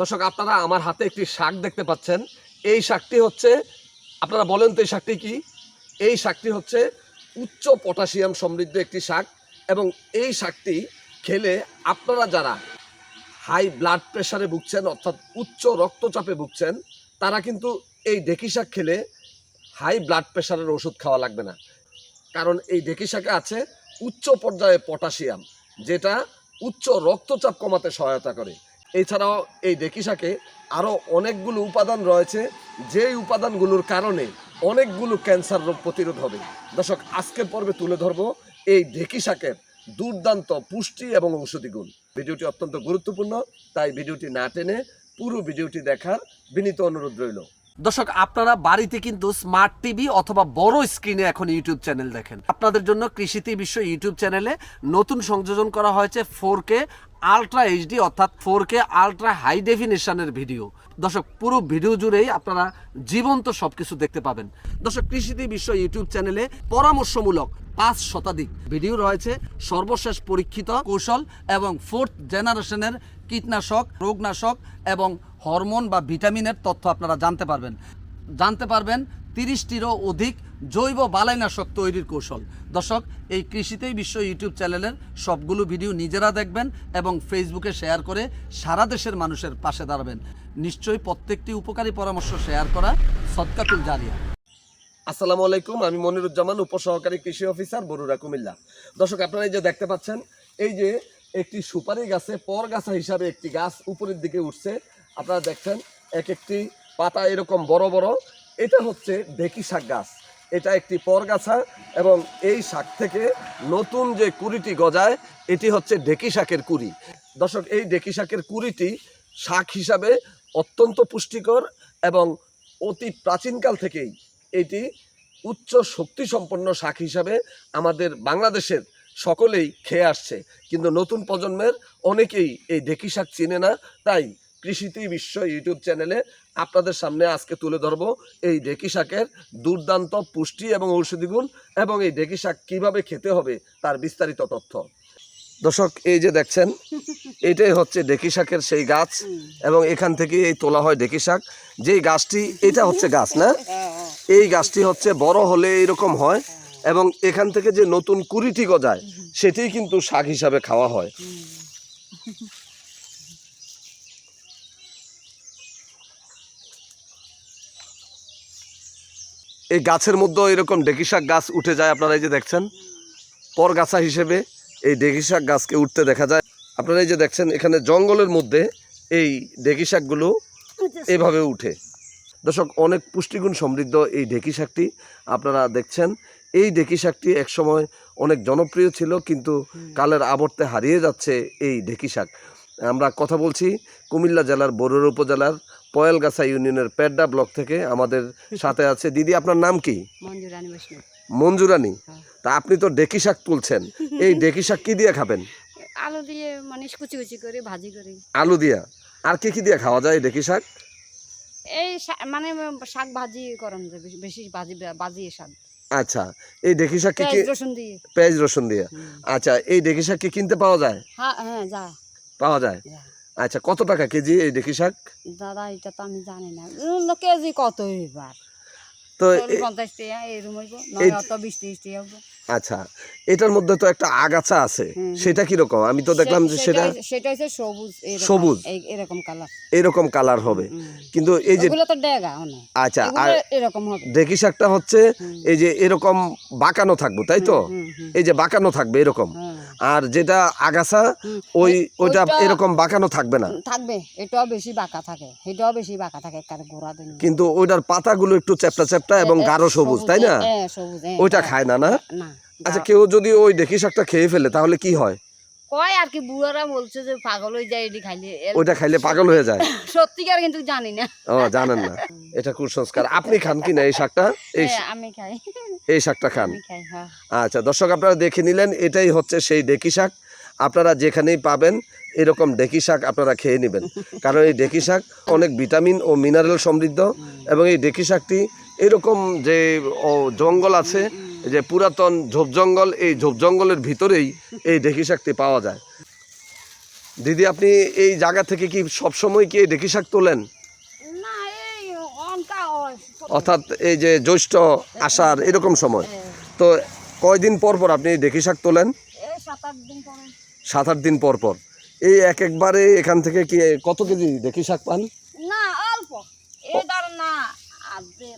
দর্শক আপনারা আমার হাতে একটি শাক দেখতে পাচ্ছেন। এই শাকটি হচ্ছে, আপনারা বলেন তো এই শাকটি কি? এই শাকটি হচ্ছে উচ্চ পটাশিয়াম সমৃদ্ধ একটি শাক, এবং এই শাকটি খেলে আপনারা যারা হাই ব্লাড প্রেশারে ভুগছেন অর্থাৎ উচ্চ রক্তচাপে ভুগছেন, তারা কিন্তু এই ঢেঁকি শাক খেলে হাই ব্লাড প্রেশারের ওষুধ খাওয়া লাগবে না। কারণ এই ঢেঁকি শাকে আছে উচ্চ পর্যায়ে পটাশিয়াম, যেটা উচ্চ রক্তচাপ কমাতে সহায়তা করে। এছাড়াও এই ঢেঁকি শাকে আরও অনেকগুলো উপাদান রয়েছে, যেই উপাদানগুলোর কারণে অনেকগুলো ক্যান্সার রোগ প্রতিরোধ হবে। দর্শক, আজকের পর্বে তুলে ধরব এই ঢেঁকি শাকের দুর্দান্ত পুষ্টি এবং ঔষধি গুণ। ভিডিওটি অত্যন্ত গুরুত্বপূর্ণ, তাই ভিডিওটি না টেনে পুরো ভিডিওটি দেখার বিনীত অনুরোধ রইল। দর্শক, আপনারা বাড়িতে কিন্তু স্মার্ট টিভি অথবা বড় স্ক্রিনে এখন ইউটিউব চ্যানেল দেখেন। আপনাদের জন্য কৃষিতে বিশ্ব ইউটিউব চ্যানেলে নতুন সংযোজন করা হয়েছে 4K আলট্রা এইচডি অর্থাৎ 4K আলট্রা হাই ডেফিনেশনের ভিডিও। দর্শক, পুরো ভিডিও জুড়েই আপনারা জীবন্ত সবকিছু দেখতে পাবেন। দর্শক, কৃষিতে বিশ্ব ইউটিউব চ্যানেলে পরামর্শমূলক 5 শতাধিক ভিডিও রয়েছে, সর্বশেষ পরীক্ষিত কৌশল এবং 4th জেনারেশনের কীটনাশক, রোগনাশক এবং হরমোন বা ভিটামিনের তথ্য আপনারা জানতে পারবেন 30টিরও অধিক জৈব বালাইনাশক তৈরির কৌশল। দর্শক, এই কৃষিতেই বিশ্ব ইউটিউব চ্যানেলের সবগুলো ভিডিও নিজেরা দেখবেন এবং ফেসবুকে শেয়ার করে সারা দেশের মানুষের পাশে দাঁড়াবেন। নিশ্চয়ই প্রত্যেকটি উপকারী পরামর্শ শেয়ার করা সদকাতুল জারিয়া। আসসালামু আলাইকুম, আমি মনিরুজ্জামান, উপসহকারী কৃষি অফিসার, বরুড়া, কুমিল্লা। দর্শক, আপনারা এই যে দেখতে পাচ্ছেন, এই যে একটি সুপারি গাছে পরগাছা হিসাবে একটি গাছ উপরের দিকে উঠছে। আপনারা দেখছেন এক একটি পাতা এরকম বড় বড়। এটা হচ্ছে ঢেঁকি শাক গাছ। এটা একটি পরগাছা এবং এই শাক থেকে নতুন যে কুড়িটি গজায়, এটি হচ্ছে ঢেঁকি শাকের কুড়ি। দর্শক, এই ঢেঁকি শাকের কুড়িটি শাক হিসাবে অত্যন্ত পুষ্টিকর এবং অতি প্রাচীনকাল থেকেই এটি উচ্চ শক্তিসম্পন্ন শাক হিসাবে আমাদের বাংলাদেশের সকলেই খেয়ে আসছে। কিন্তু নতুন প্রজন্মের অনেকেই এই ঢেঁকি শাক চিনে না। তাই কৃষিতে বিশ্ব ইউটিউব চ্যানেলে আপনাদের সামনে আজকে তুলে ধরব এই ঢেঁকি শাকের দুর্দান্ত পুষ্টি এবং ঔষধি গুণ, এবং এই ঢেঁকি শাক কীভাবে খেতে হবে তার বিস্তারিত তথ্য। দর্শক, এই যে দেখছেন, এটাই হচ্ছে ঢেঁকি শাকের সেই গাছ, এবং এখান থেকে এই তোলা হয় ঢেঁকি শাক। যেই গাছটি, এটা হচ্ছে গাছ না, এই গাছটি হচ্ছে বড় হলে এরকম হয়, এবং এখান থেকে যে নতুন কুড়িটি গজায় সেটিই কিন্তু শাক হিসাবে খাওয়া হয়। এই গাছের মধ্যেও এরকম ঢেঁকি শাক গাছ উঠে যায়। আপনারা এই যে দেখছেন, পরগাছা হিসেবে এই ঢেঁকি শাক গাছকে উঠতে দেখা যায়। আপনারা এই যে দেখছেন, এখানে জঙ্গলের মধ্যে এই ঢেঁকি শাকগুলো এভাবে উঠে। দর্শক, অনেক পুষ্টিগুণ সমৃদ্ধ এই ঢেঁকি শাকটি আপনারা দেখছেন। এই ঢেঁকি শাকটি একসময় অনেক জনপ্রিয় ছিল, কিন্তু কালের আবর্তে হারিয়ে যাচ্ছে এই ঢেঁকি শাক। আমরা কথা বলছি কুমিল্লা জেলার বরুড়া উপজেলার পয়েলগাছা ইউনিয়নের পেড্ডা ব্লক থেকে। আমাদের সাথে আছে দিদি, আপনার নাম কি? মঞ্জুরানী। তা আপনি তো ঢেঁকি শাক তুলছেন, এই ঢেঁকি শাক কি দিয়ে খাবেন? আলু দিয়ে, মানে কুচি কুচি করে ভাজি করে। আলু দিয়া? আর কি কি দিয়ে খাওয়া যায় ঢেঁকি শাক? এই মানে শাক ভাজি করেন, বেশি ভাজি শাক। আচ্ছা, এই ঢেঁকি শাক কি পেঁয়াজ রসুন দিয়ে? আচ্ছা, এই ঢেঁকি শাক কি কিনতে পাওয়া যায়? হ্যাঁ, যা পাওয়া যায়। আচ্ছা, কত টাকা কেজি এই ঢেঁকি শাক? দাদা, এটা তো আমি জানি না কেজি কত এবার। তো 50 টাকা এরকম হইব, নয় অত 20-30 টাকা হইব। আচ্ছা, এটার মধ্যে তো একটা আগাছা আছে, সেটা কি রকম? আমি তো দেখলাম যে সেটা হচ্ছে সবুজ, সবুজ এরকম কালার, এরকম কালার হবে। কিন্তু এই যে এগুলো তো ডেগা না। আচ্ছা, আর এরকম হবে ঢেঁকি শাকটা হচ্ছে এই যে এরকম বাঁকানো থাকবে, তাই তো? এই যে বাঁকানো থাকবে এরকম, আর যেটা আগাছা ওইটা এরকম বাঁকানো থাকবে না, থাকবে এটাও বেশি বাঁকা থাকে, এটাও বেশি বাঁকা থাকে, গোড়া দিন। কিন্তু ওইটার পাতাগুলো একটু চ্যাপটা চ্যাপটা এবং গাঢ় সবুজ, তাই না? ওইটা খায় না? না। আচ্ছা, কেউ যদি ওই ঢেঁকি শাকটা খেয়ে ফেলে তাহলে কি হয়? কয় আর কি, বুড়ারা বলছে যে পাগল হয়ে যায় এটি খাইলে, ওইটা খাইলে পাগল হয়ে যায়। সত্যিকার কিন্তু জানি না। ও, জানেন না? এটা কুসংস্কার। আপনি খান কি না এই শাকটা? আমি খাই, এই শাকটা খান? হ্যাঁ। আচ্ছা দর্শক, আপনারা দেখে নিলেন, এটাই হচ্ছে সেই ঢেঁকি শাক। আপনারা যেখানেই পাবেন এরকম ঢেঁকি শাক আপনারা খেয়ে নেবেন, কারণ এই ঢেঁকি শাক অনেক ভিটামিন ও মিনারেল সমৃদ্ধ। এবং এই ঢেঁকি শাকটি এরকম যে জঙ্গল আছে, যে পুরাতন ঝোপ জঙ্গল, এই ঝোপ জঙ্গলের ভিতরেই এই ঢেঁকি শাকটি পাওয়া যায়। দিদি আপনি এই জায়গা থেকে কি সবসময় কি এই ঢেঁকি শাক তোলেন? না এই অনকা হয় অর্থাৎ এই যে জ্যৈষ্ঠ আষাঢ় এরকম সময়, তো কয়দিন পর পর আপনি এই ঢেঁকি শাক তোলেন? এই 7-8 দিন পরে। 7-8 দিন পর পর। এই একবারে এখান থেকে কি কত কেজি ঢেঁকি শাক পান? না অল্প এই ধর না আদে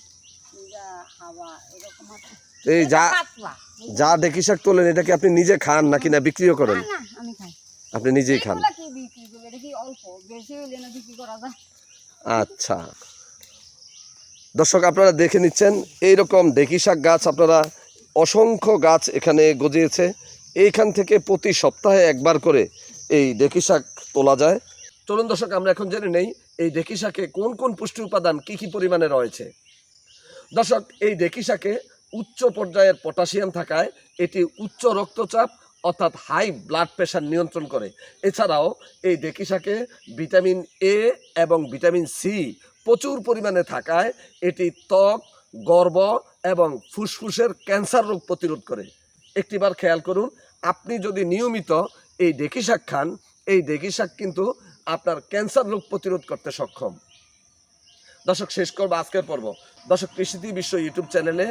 যা হাওয়া এরকম আছে। এই যা পাতলা। যা ঢেঁকি শাক তোলেন এটা কি আপনি নিজে খান নাকি না বিক্রিও করেন? না না আমি খাই। আপনি নিজেই খান। এগুলা কি বিক্রি করবে? এটা কি অল্প বেশি হইলে না বিক্রি করা যায়? আচ্ছা দর্শক আপনারা দেখে নিচ্ছেন এইরকম ঢেঁকি শাক গাছ, আপনারা অসংখ্য গাছ এখানে গজিয়েছে। এইখান থেকে প্রতি সপ্তাহে একবার করে এই ঢেঁকি শাক তোলা যায়। চলুন দর্শক আমরা এখন জেনে নেই এই ঢেঁকি শাকে কোন কোন পুষ্টি উপাদান কি কি পরিমাণে রয়েছে। দর্শক এই ঢেঁকি শাকে উচ্চ পর্যায়ের পটাশিয়াম থাকায় এটি উচ্চ রক্তচাপ অর্থাৎ হাই ব্লাড প্রেশার নিয়ন্ত্রণ করে। এছাড়াও এই ঢেঁকি শাকে ভিটামিন এ এবং ভিটামিন সি প্রচুর পরিমাণে থাকায় এটি ত্বক, গর্ভ এবং ফুসফুসের ক্যান্সার রোগ প্রতিরোধ করে। একটিবার খেয়াল করুন, আপনি যদি নিয়মিত এই ঢেঁকি শাক খান, এই ঢেঁকি শাক কিন্তু আপনার ক্যান্সার রোগ প্রতিরোধ করতে সক্ষম। দর্শক শেষ করবো আজকের পর্ব। দর্শক কৃষিতি বিশ্ব ইউটিউব চ্যানেলে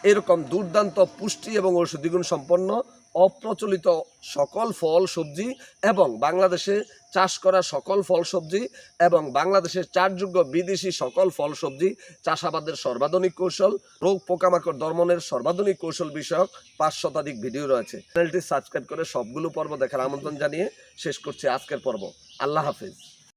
এরকম দুর্দান্ত পুষ্টি এবং ঔষধিগুণ সম্পন্ন অপ্রচলিত সকল ফল সবজি এবং বাংলাদেশে চাষ করা সকল ফল সবজি এবং বাংলাদেশের চাষযোগ্য বিদেশি সকল ফল সবজি চাষাবাদের সর্বাধুনিক কৌশল, রোগ পোকামাকড় দমনের সর্বাধুনিক কৌশল বিষয়ক 5 শতাধিক ভিডিও রয়েছে। চ্যানেলটি সাবস্ক্রাইব করে সবগুলো পর্ব দেখার আমন্ত্রণ জানিয়ে শেষ করছি আজকের পর্ব। আল্লাহ হাফিজ।